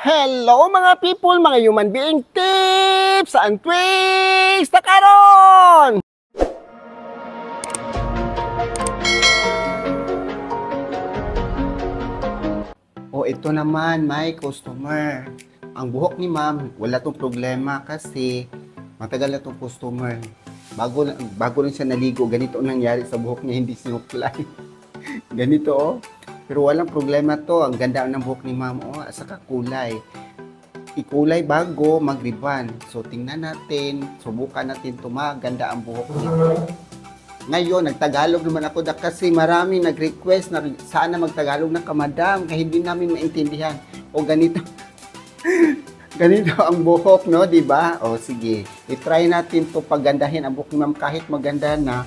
Hello mga people, mga human being tips and tricks na karon! O ito naman, my customer. Ang buhok ni ma'am, wala tong problema kasi matagal na tong customer. Bago lang siya naligo, ganito ang nangyari sa buhok niya, hindi sinuklay. Ganito oh. Pero walang problema to, ang ganda ng buhok ni ma'am oh, at saka kulay. Ikulay bago mag-ribbon. So tingnan natin, subukan natin to, maganda ang buhok niya. Ngayon, nagtagalog naman ako kasi marami nag-request na sana magtagalog na kamadam kahit hindi namin maintindihan. O ganito, ganito ang buhok, no? Diba? O sige, i-try natin to pagandahin ang buhok ni ma'am kahit maganda na.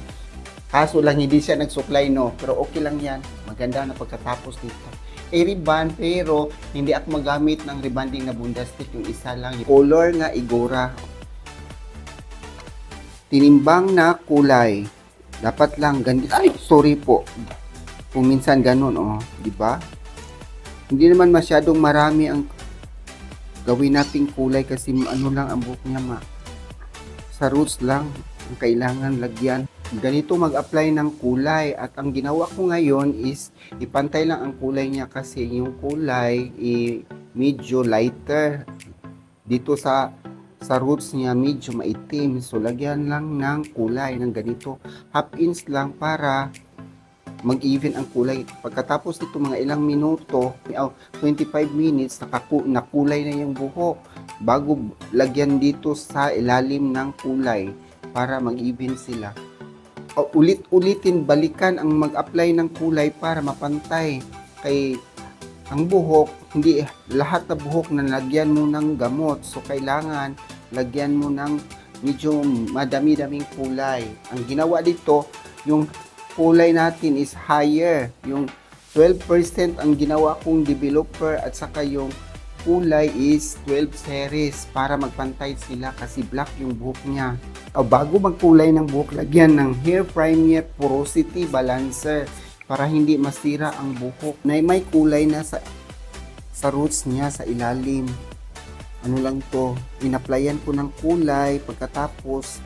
Kaso lang hindi siya nagsuklay, no? Pero okay lang yan. Maganda na pagkatapos dito. Ribbon, pero hindi ako magamit ng rebonding na bundastic. Yung isa lang. Yung color nga, Igora. Tinimbang na kulay. Dapat lang ganito. Ay, sorry po. Kung minsan ganun, oh. Diba? Hindi naman masyadong marami ang gawin nating kulay kasi ano lang ang buhok niya, sa roots lang ang kailangan lagyan. Ganito mag-apply ng kulay at ang ginawa ko ngayon is ipantay lang ang kulay niya kasi yung kulay medyo lighter dito sa roots niya, medyo maitim, so lagyan lang ng kulay ng ganito, half inch lang para mag-even ang kulay. Pagkatapos nito mga ilang minuto, 25 minutes, nakulay na yung buhok bago lagyan dito sa ilalim ng kulay para mag-even sila. Ulit-ulitin, balikan ang mag-apply ng kulay para mapantay. Kay ang buhok, hindi lahat na buhok na lagyan mo ng gamot. So kailangan lagyan mo ng medyo madami-daming kulay. Ang ginawa dito, yung kulay natin is higher. Yung 12% ang ginawa kong developer at saka yung kulay is 12 series para magpantay sila kasi black yung buhok niya. Bago magkulay ng buhok, lagyan ng hair primer porosity balancer para hindi masira ang buhok. May kulay na sa roots niya sa ilalim. Ano lang to, inaplayan ko ng kulay pagkatapos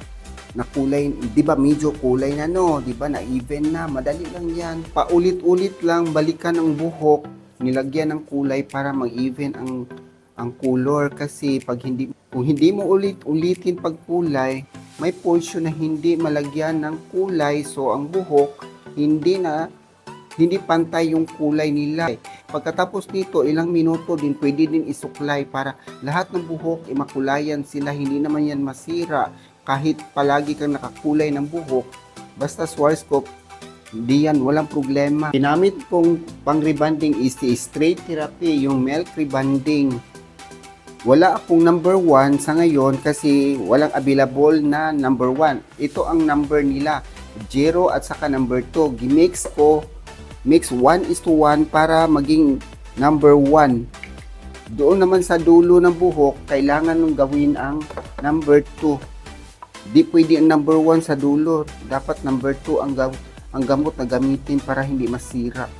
na kulay, di ba medyo kulay na no, di ba na even na, madali lang yan. Paulit-ulit lang balikan ang buhok, nilagyan ng kulay para mag-even ang color kasi kung hindi mo ulit-ulitin pagkulay, may portion na hindi malagyan ng kulay, so ang buhok hindi pantay yung kulay nila. Pagkatapos nito, ilang minuto din pwede din isuklay para lahat ng buhok makulayan sila, hindi naman yan masira kahit palagi kang nakakulay ng buhok. Basta Schwarzkopf, hindi yan, walang problema. Ginamit kong pang rebonding is the straight therapy, yung milk rebonding. Wala akong number 1 sa ngayon kasi walang available na number 1. Ito ang number nila, 0 at saka number 2. Gimix ko, mix 1:1 para maging number 1. Doon naman sa dulo ng buhok, kailangan nung gawin ang number 2. Di pwede ang number 1 sa dulo. Dapat number 2 ang gamot na gamitin para hindi masira.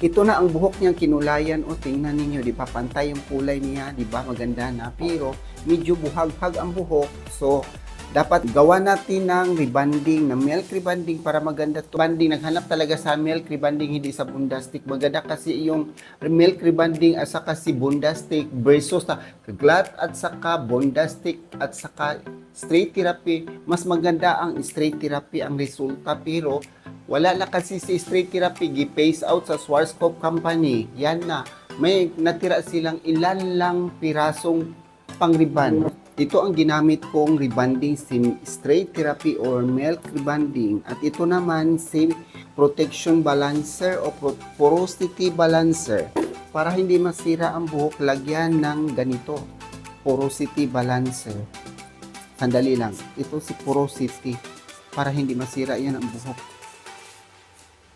Ito na ang buhok niyang kinulayan. O tingnan ninyo, di ba pantay yung kulay niya, di ba maganda na, pero medyo buhag-hag ang buhok. So dapat gawa natin ng rebonding, na milk rebonding para maganda to. Rebonding, naghanap talaga sa milk rebonding, hindi sa bundastic. Maganda kasi yung milk rebonding at saka si bundastic versus na glat at saka bundastic at saka straight therapy. Mas maganda ang straight therapy ang resulta, pero wala na kasi si straight therapy, gi-phase out sa Schwarzkopf company. Yan na, may natira silang ilan lang pirasong pang-rebond. Ito ang ginamit kong rebonding, si straight therapy or milk rebonding. At ito naman si protection balancer o porosity balancer. Para hindi masira ang buhok, lagyan ng ganito, porosity balancer. Sandali lang, ito si porosity para hindi masira yan ang buhok.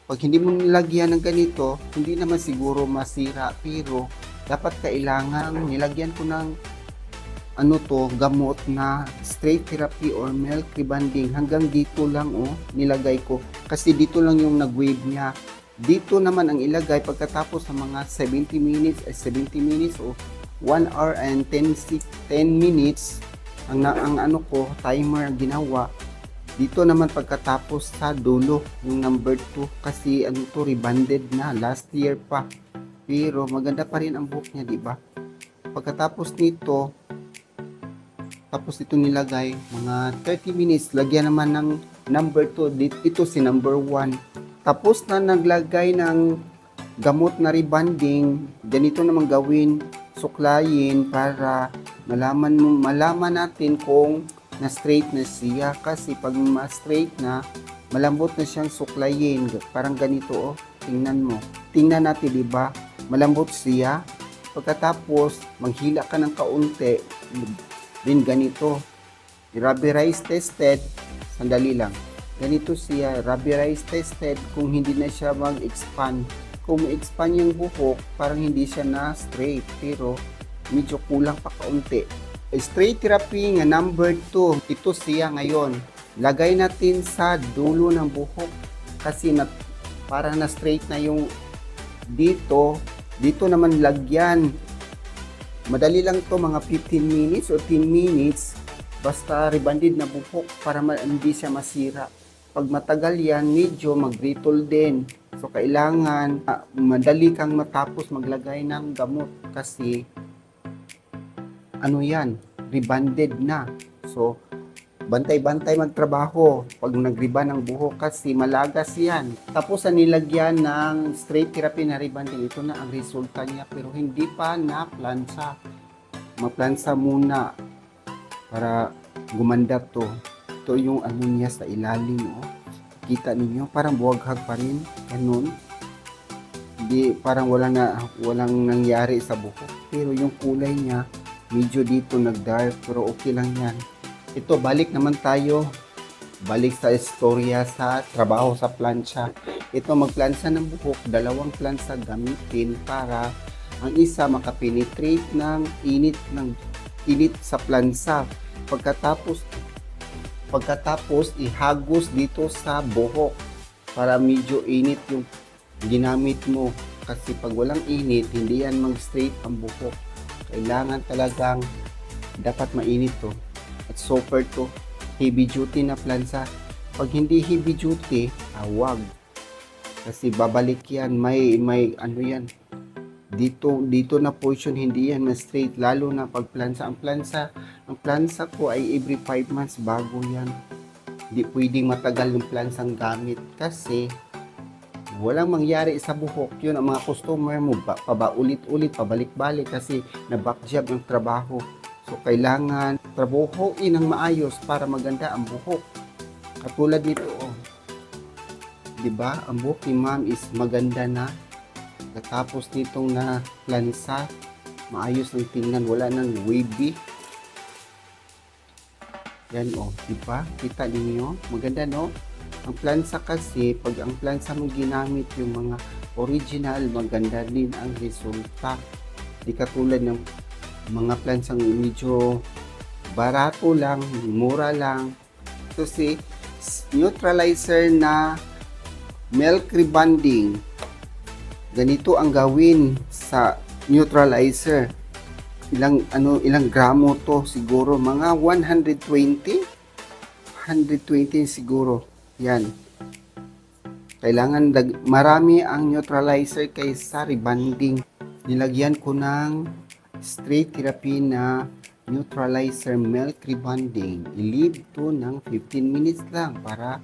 Pag hindi mo nilagyan ng ganito, hindi naman siguro masira, pero dapat kailangan nilagyan ko ng gamot na straight therapy or milk rebonding. Hanggang dito lang nilagay ko kasi dito lang yung nag-wave niya. Dito naman ang ilagay pagkatapos ng mga 70 minutes o 1 hour and 10 minutes ang ano ko, timer ginawa. Dito naman pagkatapos sa dulo, yung number 2, kasi ano to, rebonded na, last year pa. Pero maganda pa rin ang buhok niya, di ba? Pagkatapos nito, tapos ito nilagay, mga 30 minutes, lagyan naman ng number 2, ito si number 1. Tapos na naglagay ng gamot na rebonding, ganito naman gawin, suklayin para malaman natin kung na straight na siya, kasi pag ma-straight na, malambot na siyang suklayin, parang ganito, oh, tingnan natin, di ba, malambot siya. Pagkatapos maghila ka ng kaunti din ganito, rubberize tested, sandali lang, ganito siya, rubberize tested, kung hindi na siya mag-expand. Kung ma-expand yung buhok, parang hindi siya na straight, pero medyo kulang pa kaunti. Straight therapy nga number 2, ito siya ngayon. Lagay natin sa dulo ng buhok kasi para na straight na yung dito naman lagyan. Madali lang to, mga 15 minutes o 10 minutes, basta rebonded na buhok para hindi siya masira. Pag matagal yan, medyo mag-brittle din. So kailangan madali kang matapos maglagay ng gamot kasi ano yan, rebonded na. So, bantay-bantay magtrabaho pag nagriban ng buhok kasi malagas yan. Tapos nilagyan ng straight therapy na rebonding, ito na ang resulta niya, pero hindi pa na plansa. Maplansa muna para gumanda to. Ito yung ano niya sa ilalim, oh. Kita ninyo, parang buwaghag pa rin, ganun. Hindi, parang walang nangyari sa buhok, pero yung kulay niya medyo dito nag-dark, pero okay lang yan. Ito, balik naman tayo. Balik sa istorya sa trabaho sa plancha. Ito, magplansa ng buhok, 2 plansa gamitin para ang isa makapenetrate ng init sa plansa. Pagkatapos ihagos dito sa buhok para medyo init yung ginamit mo. Kasi pag walang init, hindi yan mag-straight ang buhok. Kailangan talagang dapat mainit to at super to, heavy duty na plansa. Pag hindi heavy duty, wag, kasi babalik yan, may ano yan dito na portion, hindi yan na straight, lalo na pag plansa. Ang plansa ko ay every 5 months bago yan. Hindi pwedeng matagal yung plansang gamit kasi walang mangyari sa buhok. Yun ang mga customer mo, pabaulit-ulit, pabalik-balik kasi na-back job yung trabaho. So, kailangan trabahoin ng maayos para maganda ang buhok. Katulad nito, oh. Diba? Ang buhok ni ma'am is maganda na. Katapos nitong na plansa, maayos ng tingnan, wala nang wavy. Yan, oh. Diba? Kita ninyo? Maganda, no? Ang plansa kasi, pag ang plansa mo ginamit yung mga original, maganda din ang resulta. Di katulad ng mga plansang medyo barato lang, mura lang. Ito si neutralizer na milk rebonding. Ganito ang gawin sa neutralizer. Ilang gramo to? Siguro mga 120 siguro. Yan. Kailangan marami ang neutralizer kaysa rebonding. Nilagyan ko ng straight therapy na neutralizer milk rebonding. I-leave to ng 15 minutes lang para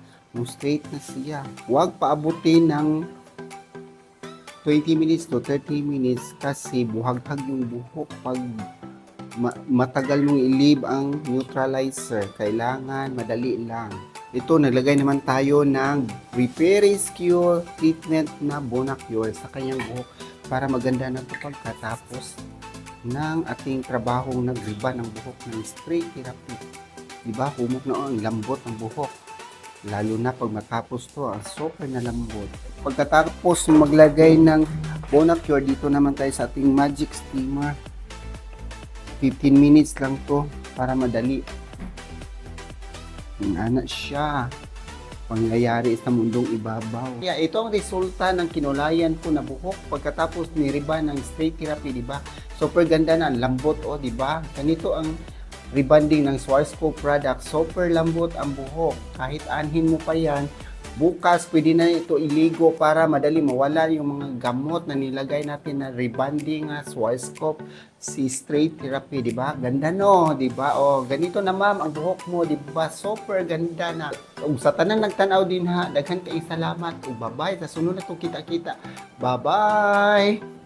straight na siya. Huwag paabutin ng 20 minutes to 30 minutes kasi buhaghag yung buhok pag matagal mong i-leave ang neutralizer. Kailangan madali lang. Ito, naglagay naman tayo ng Repair Rescue treatment na Bonacure sa kanyang buhok para maganda na ito pagkatapos ng ating trabahong nagriba ng buhok ng straight therapy. Diba? Humok na ang lambot ng buhok. Lalo na pag matapos to, ang super na lambot. Pagkatapos maglagay ng Bonacure, dito naman tayo sa ating magic steamer. 15 minutes lang to para madali. Anak siya. Pangyayari sa mundong ibabaw. Kaya ito ang resulta ng kinulayan ko na buhok pagkatapos niriba ng straight therapy, diba? Super ganda na, lambot oh, di ba? Ganito ang rebonding ng Schwarzkopf product. Super lambot ang buhok. Kahit anhin mo pa yan, bukas pwede na ito iligo para madali mawala yung mga gamot na nilagay natin na rebonding na Schwarzkopf si straight therapy, di ba? Ganda no, di ba? Oh, ganito na ma'am ang buhok mo, di ba? Super ganda na. Ug sa tanang nagtanaw din ha, daghan kay salamat. Ug bye-bye sa sunod na to kita-kita. Bye-bye.